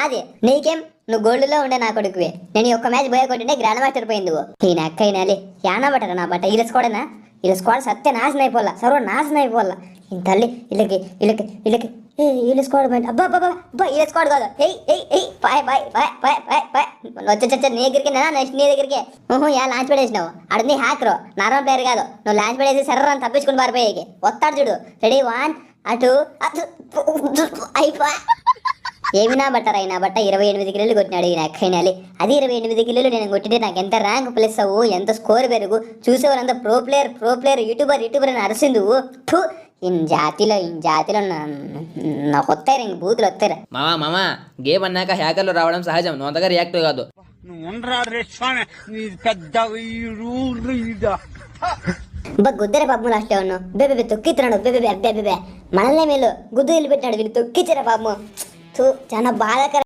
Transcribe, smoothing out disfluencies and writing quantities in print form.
నాది. నీకేం? నువ్వు గోల్డ్లో ఉండే నా కొడుకువే. నేను ఈ ఒక్క మ్యాచ్ పోయే కొట్టింటే గ్రాండ్ మాస్టర్ పోయింది. ఈయన అక్క అయినాలి యానా బట్టరా నా బట్ట. వీళ్ళ స్కోడనా? వీళ్ళ స్కోడ్ సత్య నాశనం అయిపోలా, సర్వ నాశనం అయిపోలా. ఇంత తల్లి వీళ్ళకి వీళ్ళకి వీళ్ళకి వీళ్ళ స్కోడ్ పోయింది. అబ్బా అబ్బా అబ్బా వీళ్ళ స్కోడ్ కాదు. Boy boy boy boy boy boy. వచ్చా నీ దగ్గరికి నెక్స్ట్ నీ దగ్గరికి. యా లాంచ్ పడేసినావు. అడు నీ హ్యాకర్, నార్మల్ ప్లేయర్ కాదు. నువ్వు లాంచ్ పడేసి సర్రని తప్పించుకుని పారిపోయేకి వస్తాడు చూడు. రెడీ 1 అటు అయిపోయి. ఏమినా బట్టర్ అయినా బట్ట 28 కిలోలు కొట్టినాడు ఈయన అక్కయినాలి. అది 28 కిలోలు నేను కొట్టితే నాకు ఎంత ర్యాంక్ ప్లస్ అవ్వు, ఎంత స్కోర్ పెరుగు. చూసేవారంతా ప్రో ప్లేయర్ యూట్యూబర్ అని అరిసిందు. ఈ జాతిలో నాకు వస్తాయి ఇంక బూతులు వస్తాయి. మామా గేమ్ అన్నాక హ్యాకర్లు రావడం సహజం, నువ్వు అంతగా రియాక్ట్ కాదు. గుద్దరే పాపం లాస్ట్ ఉన్నావు. బేబే తొక్కిస్తున్నాడు. బేబే మనల్నే వీళ్ళు గుద్దు వెళ్ళిపెట్టినాడు. వీళ్ళు తొక్కిచ్చారా పాపం. చాలా బాధాకర.